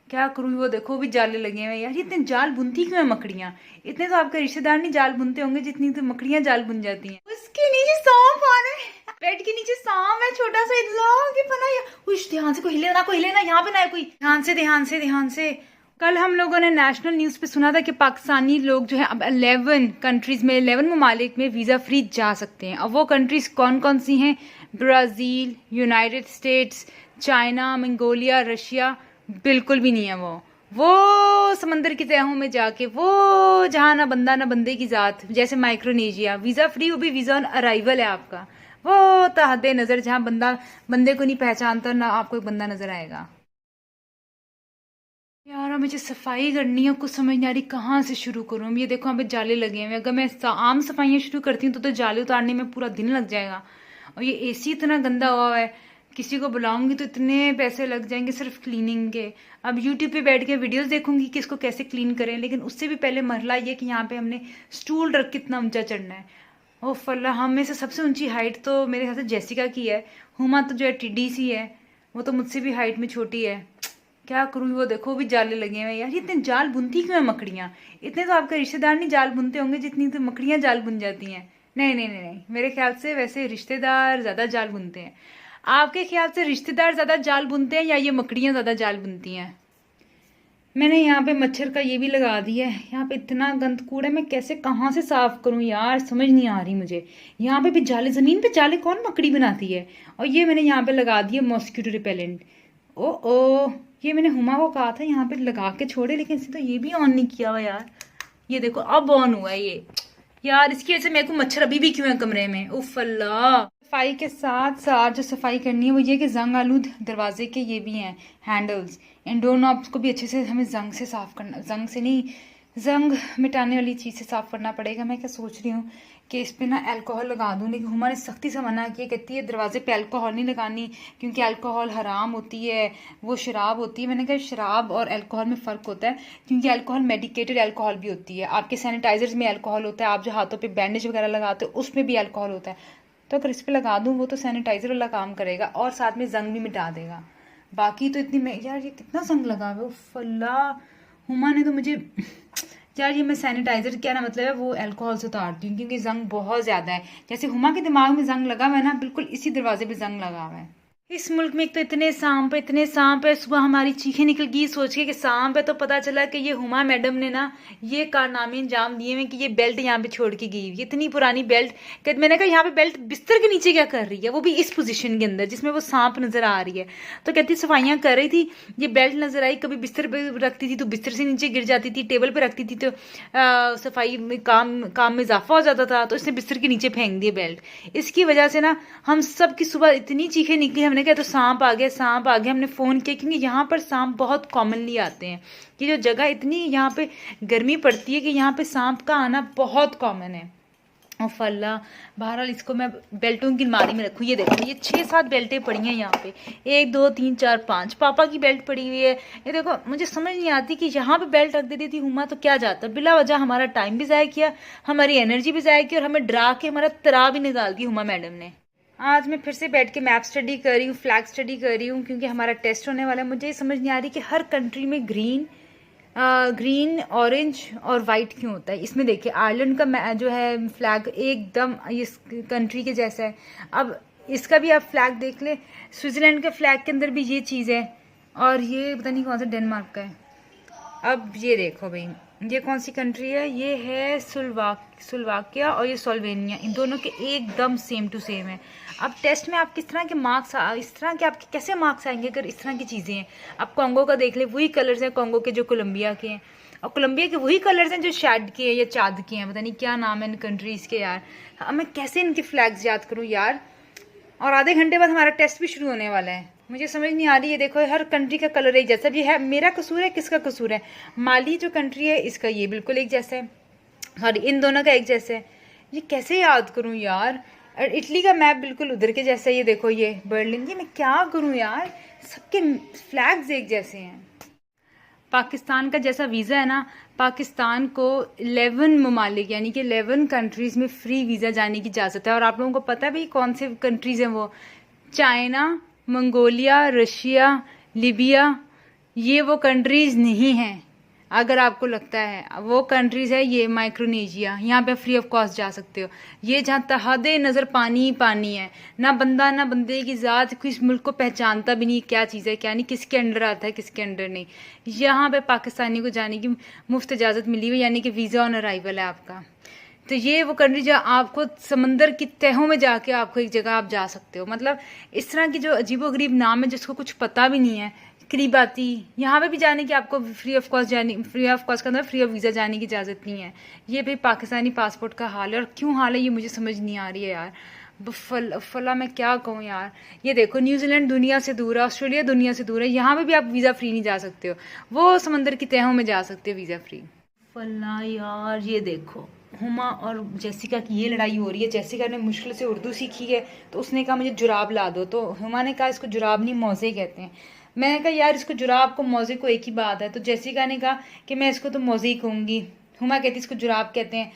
क्या करूँ, वो देखो वो भी जाले लगे हुए हैं यार। ये इतने जाल बुनती क्यों है मकड़ियाँ? इतने तो आपके रिश्तेदार नहीं जाल बुनते होंगे जितनी तो मकड़ियाँ जाल बुन जाती हैं। उसके नीचे सांप आ रहा है, बेड के नीचे सांप है छोटा सा इतना कि बना। उस ध्यान से, कोई हिले ना, कोई हिले ना, यहाँ पे ना है कोई। ध्यान से ध्यान से ध्यान से। कल हम लोगों ने नेशनल न्यूज़ पे सुना था कि पाकिस्तानी लोग जो है अब 11 कंट्रीज में, 11 ममालिक में वीज़ा फ्री जा सकते हैं। अब वो कंट्रीज कौन कौन सी हैं? Brazil, United states, China, Mongolia, Russia बिल्कुल भी नहीं है वो समंदर की तहों में जाके, वो जहाँ ना बंदा ना बंदे की जात, जैसे माइक्रोनेशिया, वीज़ा फ्री, वो भी वीज़ा ऑन अराइवल है आपका। वो तहदे नज़र जहाँ बंदा बंदे को नहीं पहचानता, ना आपको एक बंदा नज़र आएगा। यार अब मुझे सफाई करनी है, कुछ समझ नहीं आ रही कहाँ से शुरू करूँ। ये देखो यहाँ पे जाले लगे हुए हैं, अगर मैं आम सफाइयाँ शुरू करती हूँ तो जाले उतारने में पूरा दिन लग जाएगा। और ये एसी इतना गंदा हुआ है, किसी को बुलाऊंगी तो इतने पैसे लग जाएंगे सिर्फ क्लीनिंग के। अब यूट्यूब पे बैठ के वीडियोस देखूंगी कि इसको कैसे क्लीन करें, लेकिन उससे भी पहले मरला ये कि यहाँ पे हमने स्टूल रख कितना ऊंचा चढ़ना है। ओ फल्ला, हम में से सबसे ऊंची हाइट तो मेरे ख्याल से जेसिका की है। हुमा तो जो है टिड्डी सी है, वो तो मुझसे भी हाइट में छोटी है। क्या करूँ, वो देखो वो भी जाले लगे हुए हैं यार। ये इतने जाल बुनती क्यों है मकड़ियाँ? इतने तो आपके रिश्तेदार नहीं जाल बुनते होंगे जितनी तो मकड़ियाँ जाल बुन जाती हैं। नहीं नहीं नहीं नहीं, मेरे ख्याल से वैसे रिश्तेदार ज्यादा जाल बुनते हैं। आपके ख्याल से रिश्तेदार ज्यादा जाल बुनते हैं या ये मकड़ियाँ ज्यादा जाल बुनती हैं? मैंने यहाँ पे मच्छर का ये भी लगा दिया है। यहाँ पे इतना गंद कूड़ा है, मैं कैसे कहाँ से साफ करूँ यार, समझ नहीं आ रही मुझे। यहाँ पे भी जाले, जमीन पे जाले कौन मकड़ी बनाती है? और ये मैंने यहाँ पे लगा दिया मॉस्किटो रिपेलेंट। ओ ये मैंने हुमा को कहा था यहाँ पे लगा के छोड़े, लेकिन इसने तो ये भी ऑन नहीं किया हुआ यार। ये देखो अब ऑन हुआ है ये। यार इसकी वजह से मेरे को मच्छर अभी भी क्यों है कमरे में, उफ अल्लाह। सफाई के साथ साथ जो सफाई करनी है वो ये कि जंग आलूद दरवाजे के ये भी हैं हैंडल्स, इन डोर नॉब्स को भी अच्छे से हमें जंग से साफ करना, जंग से नहीं, जंग मिटाने वाली चीज़ से साफ करना पड़ेगा। मैं क्या सोच रही हूँ कि इस पे ना अल्कोहल लगा दूँ, लेकिन हुमा ने सख्ती से मना किया, कहती है दरवाजे पे अल्कोहल नहीं लगानी क्योंकि अल्कोहल हराम होती है, वो शराब होती है। मैंने कहा शराब और अल्कोहल में फ़र्क होता है, क्योंकि अल्कोहल मेडिकेटेड अल्कोहल भी होती है। आपके सैनिटाइजर्स में अल्कोहल होता है, आप जो हाथों पे बैंडेज वगैरह लगाते हो उसमें भी अल्कोहल होता है। तो अगर इस पे लगा दूँ वो तो सैनिटाइजर वाला काम करेगा और साथ में जंग भी मिटा देगा। बाकी तो इतनी यार ये कितना जंग लगा हुआ है, उफ अल्लाह। हुमा ने तो मुझे यार, ये मैं सैनिटाइजर क्या ना मतलब है वो अल्कोहल से उतारती हूँ क्योंकि जंग बहुत ज्यादा है। जैसे हुमा के दिमाग में जंग लगा हुआ है ना, बिल्कुल इसी दरवाजे पे जंग लगा हुआ है। इस मुल्क में एक तो इतने सांप है, सुबह हमारी चीखें निकल गई सोच के कि सांप है, तो पता चला कि ये हुमा मैडम ने ना ये कारनामे अंजाम दिए हैं कि ये बेल्ट यहाँ पे छोड़ के गई, इतनी पुरानी बेल्ट। कहते मैंने कहा यहाँ पे बेल्ट बिस्तर के नीचे क्या कर रही है, वो भी इस पोजीशन के अंदर जिसमें वो सांप नजर आ रही है। तो कहती सफाइयाँ कर रही थी, ये बेल्ट नजर आई, कभी बिस्तर पे रखती थी तो बिस्तर से नीचे गिर जाती थी, टेबल पे रखती थी तो सफाई में काम में इजाफा हो जाता था, तो इसने बिस्तर के नीचे फेंक दिए बेल्ट। इसकी वजह से ना हम सब की सुबह इतनी चीखें निकली, हमने कहा तो सांप आ गया, सांप आ गया। हमने फ़ोन किया क्योंकि यहाँ पर सांप बहुत कॉमनली आते हैं। ये जो जगह इतनी यहाँ पे गर्मी पड़ती है कि यहाँ पे सांप का आना बहुत कॉमन है। और फल्ला, बहरहाल इसको मैं बेल्टों की अलमारी में रखूँ। ये देखो ये 6-7 बेल्टें पड़ी हैं यहाँ पे, 1 2 3 4 5, पापा की बेल्ट पड़ी हुई है। ये देखो मुझे समझ नहीं आती कि यहाँ पे बेल्ट रख देती थी हुमा तो क्या जाता, बिला वजह हमारा टाइम भी ज़ाया किया, हमारी एनर्जी भी ज़ाया की, और हमें डरा के हमारा तरा भी निकाल दी हुमा मैडम ने। आज मैं फिर से बैठ के मैप स्टडी कर रही हूँ, फ्लैग स्टडी कर रही हूँ, क्योंकि हमारा टेस्ट होने वाला है। मुझे ये समझ नहीं आ रही कि हर कंट्री में ग्रीन ऑरेंज और वाइट क्यों होता है। इसमें देखिए आयरलैंड का जो है फ्लैग एकदम इस कंट्री के जैसा है। अब इसका भी आप फ्लैग देख ले, स्विट्जरलैंड के फ्लैग के अंदर भी ये चीज़ है, और ये पता नहीं कौन सा डेनमार्क का है। अब ये देखो भाई, ये कौन सी कंट्री है, ये है स्लोवाकिया और ये स्लोवेनिया, इन दोनों के एकदम सेम टू सेम है। अब टेस्ट में आप किस तरह के मार्क्स, इस तरह के आपके कैसे मार्क्स आएंगे अगर इस तरह की चीज़ें हैं। अब कॉन्गो का देख ले, वही कलर्स हैं कॉन्गो के जो कोलंबिया के हैं, और कोलंबिया के वही कलर्स हैं जो शैड के हैं या चाद के हैं, पता नहीं क्या नाम है इन कंट्रीज़ के यार। अब मैं कैसे इनके फ्लैग्स याद करूँ यार। और आधे घंटे बाद हमारा टेस्ट भी शुरू होने वाला है, मुझे समझ नहीं आ रही है। देखो हर कंट्री का कलर एक जैसा भी है, मेरा कसूर है किसका कसूर है? माली जो कंट्री है इसका ये बिल्कुल एक जैसा है, सॉरी इन दोनों का एक जैसा है। ये कैसे याद करूं यार। और इटली का मैप बिल्कुल उधर के जैसा है, ये देखो ये बर्लिन, ये मैं क्या करूं यार, सबके फ्लैग्स एक जैसे हैं। पाकिस्तान का जैसा वीज़ा है ना, पाकिस्तान को 11 ममालिक यानी कि 11 कंट्रीज़ में फ्री वीज़ा जाने की इजाज़त है। और आप लोगों को पता है भाई कौन से कंट्रीज़ हैं वो? चाइना, मंगोलिया, रशिया, लीबिया, ये वो कंट्रीज नहीं हैं, अगर आपको लगता है वो कंट्रीज है, ये माइक्रोनेशिया, यहाँ पे फ्री ऑफ कॉस्ट जा सकते हो। ये जहाँ तहदे नज़र पानी ही पानी है, ना बंदा ना बंदे की ज़ात किस मुल्क को पहचानता भी नहीं, क्या चीज़ है क्या नहीं, किसके अंडर आता है किसके अंडर नहीं। यहाँ पे पाकिस्तानी को जाने की मुफ्त इजाज़त मिली हुई, यानी कि वीज़ा ऑन अराइवल है आपका। तो ये वो कंट्री जहाँ आपको समंदर की तहों में जाके आपको एक जगह आप जा सकते हो। मतलब इस तरह की जो अजीबोगरीब नाम है जिसको कुछ पता भी नहीं है, करीबाती, यहाँ पे भी जाने की आपको फ्री ऑफ कॉस्ट का अंदर फ्री ऑफ वीज़ा जाने की इजाज़त नहीं है। ये भाई पाकिस्तानी पासपोर्ट का हाल है, और क्यों हाल है ये मुझे समझ नहीं आ रही है यार। फला मैं क्या कहूँ यार। ये देखो न्यूजीलैंड दुनिया से दूर है, ऑस्ट्रेलिया दुनिया से दूर है, यहाँ पे भी आप वीज़ा फ्री नहीं जा सकते हो, वो समंदर की तहों में जा सकते हो वीज़ा फ्री। फला यार ये देखो हुमा और जेसिका की ये लड़ाई हो रही है। जेसिका ने मुश्किल से उर्दू सीखी है तो उसने कहा मुझे जुराब ला दो, तो हुमा ने कहा इसको जुराब नहीं मौजे कहते हैं। मैंने कहा यार इसको जुराब को मौजे को एक ही बात है, तो जेसिका ने कहा कि मैं इसको तो मौजे ही कहूँगी। हुमा कहती इसको जुराब कहते हैं।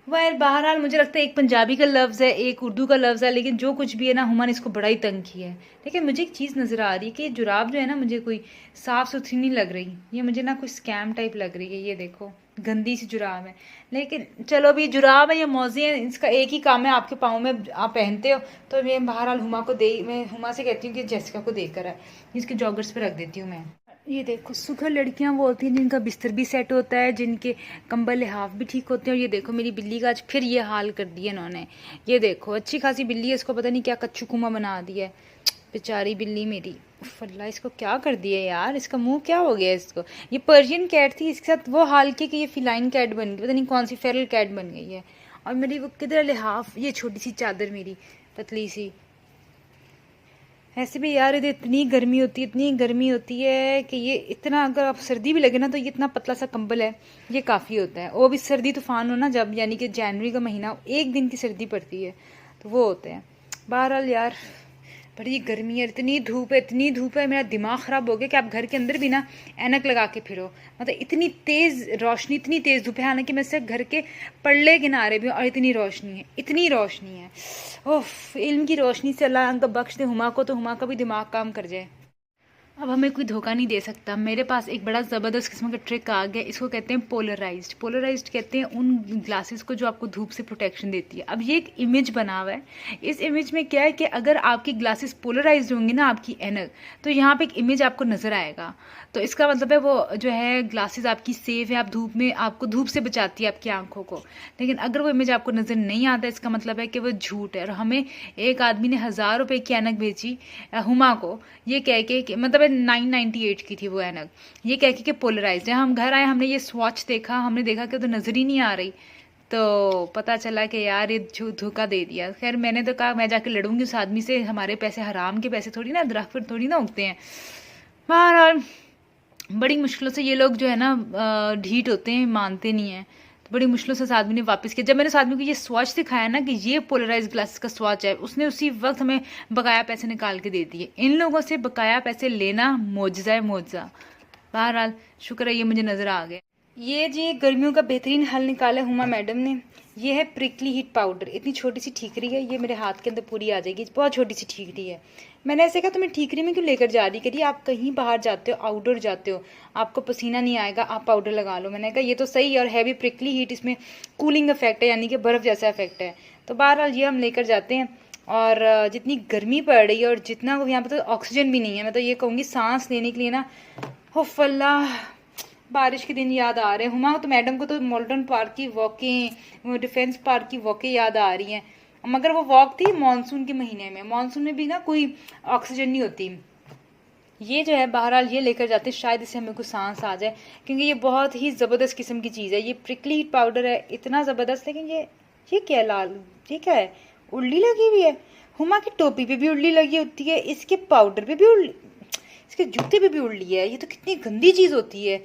वह बहरहाल मुझे लगता है एक पंजाबी का लफ्ज़ है एक उर्दू का लफ्ज़ है, लेकिन जो कुछ भी है ना हुमा ने इसको बड़ा ही तंग किया है। लेकिन मुझे एक चीज़ नज़र आ रही है कि जुराब जो है ना मुझे कोई साफ़ सुथरी नहीं लग रही, ये मुझे ना कोई स्कैम टाइप लग रही है। ये देखो गंदी सी जुराब है, लेकिन चलो अभी जुराब है या मौजे हैं, इसका एक ही काम है, आपके पाँव में आप पहनते हो। तो मैं बहरहाल मैं हुमा से कहती हूँ कि जेसिका को देकर आए, इसके जॉगर्स पे रख देती हूँ मैं। ये देखो सुखर लड़कियां वो होती हैं जिनका बिस्तर भी सेट होता है, जिनके कंबल लिहाफ भी ठीक होते हैं। और ये देखो मेरी बिल्ली का आज फिर ये हाल कर दिया इन्होंने। ये देखो अच्छी खासी बिल्ली है, इसको पता नहीं क्या कच्चू कुमा बना दिया है बेचारी बिल्ली मेरी। फल्ला इसको क्या कर दिया यार, इसका मुंह क्या हो गया इसको। ये पर्शियन कैट थी, इसके साथ वो हाल की कि ये फिलाइन कैट बन गई, पता नहीं कौन सी फेरल कैट बन गई है। और मेरी वो किधर लिहाफ, ये छोटी सी चादर मेरी पतली सी। ऐसे भी यार इधर इतनी गर्मी होती है कि ये इतना, अगर आप सर्दी भी लगे ना तो ये इतना पतला सा कंबल है ये काफ़ी होता है। वो भी सर्दी तूफान हो ना जब, यानी कि जनवरी का महीना, एक दिन की सर्दी पड़ती है तो वो होते हैं। बहरहाल यार बड़ी गर्मी है, इतनी धूप है मेरा दिमाग ख़राब हो गया कि आप घर के अंदर भी ना ऐनक लगा के फिरो। मतलब इतनी तेज़ रोशनी, इतनी तेज़ धूप है, हालांकि मैं सिर्फ घर के पल्ले किनारे भी हूँ और इतनी रोशनी है। ओफ, इल्म की रोशनी से अल्लाह का बख्श दे हुमा को, तो हुमा का भी दिमाग काम कर जाए। अब हमें कोई धोखा नहीं दे सकता। मेरे पास एक बड़ा ज़बरदस्त किस्म का ट्रिक आ गया, इसको कहते हैं पोलराइज्ड कहते हैं उन ग्लासेस को जो आपको धूप से प्रोटेक्शन देती है। अब ये एक इमेज बना हुआ है, इस इमेज में क्या है कि अगर आपकी ग्लासेस पोलराइज्ड होंगी ना आपकी ऐनक, तो यहाँ पे एक इमेज आपको नज़र आएगा। तो इसका मतलब है वो जो है ग्लासेस आपकी सेफ है, आप धूप में, आपको धूप से बचाती है आपकी आंखों को। लेकिन अगर वो इमेज आपको नज़र नहीं आता, इसका मतलब है कि वो झूठ है। और हमें एक आदमी ने 1000 रुपये की ऐनक बेची हुमा को, ये कह के मतलब 998 की थी वो ऐनक, ये कह के पोलराइज्ड है। हम घर आए, हमने ये स्वॉच देखा, हमने देखा कि तो नज़र ही नहीं आ रही, तो पता चला कि यार ये धोखा दे दिया। खैर मैंने तो कहा मैं जाके लड़ूंगी उस आदमी से, हमारे पैसे हराम के पैसे थोड़ी ना, दरख्त पर थोड़ी ना उगते हैं। बहरहाल बड़ी मुश्किलों से ये लोग जो है ना ढीठ होते हैं, मानते नहीं हैं। तो बड़ी मुश्किलों से उस आदमी ने वापस किया। जब मैंने उस आदमी को ये स्वॉच दिखाया ना कि ये पोलराइज ग्लासेस का स्वॉच है, उसने उसी वक्त हमें बकाया पैसे निकाल के दे दिए। इन लोगों से बकाया पैसे लेना मौजज़ा है, मौजज़ा। बहरहाल शुक्र है ये मुझे नज़र आ गया। ये जी गर्मियों का बेहतरीन हल निकाला हुमा मैडम ने। ये है प्रिकली हीट पाउडर, इतनी छोटी सी ठीकरी है, ये मेरे हाथ के अंदर पूरी आ जाएगी, बहुत छोटी सी ठीकरी है। मैंने ऐसे कहा तुम्हें ठीकरी में क्यों लेकर जा रही, करिए आप कहीं बाहर जाते हो, आउटडोर जाते हो, आपको पसीना नहीं आएगा, आप पाउडर लगा लो। मैंने कहा ये तो सही है, और है भी प्रिकली हीट, इसमें कूलिंग इफेक्ट है, यानी कि बर्फ़ जैसा इफेक्ट है। तो बहरहाल ये हम लेकर जाते हैं। और जितनी गर्मी पड़ रही है और जितना यहाँ पर तो ऑक्सीजन भी नहीं है, मैं तो ये कहूँगी सांस लेने के लिए ना, हो अल्लाह, बारिश के दिन याद आ रहे हैं। हुमा तो मैडम को तो मॉडर्न पार्क की वॉकें, डिफेंस पार्क की वॉकें याद आ रही हैं, मगर वो वॉक थी मानसून के महीने में, मानसून में भी ना कोई ऑक्सीजन नहीं होती। ये जो है बहरहाल ये लेकर जाते हैं, शायद इससे हमें कुछ सांस आ जाए, क्योंकि ये बहुत ही ज़बरदस्त किस्म की चीज़ है। ये प्रिकली हीट पाउडर है, इतना ज़बरदस्त। लेकिन ये क्या लाल, ये क्या है, उल्ली लगी हुई है। हुमा की टोपी पे भी उल्ली लगी होती है, इसके पाउडर पे भी उल्ली, इसके जूते पे भी उल्ली है। ये तो कितनी गंदी चीज़ होती है।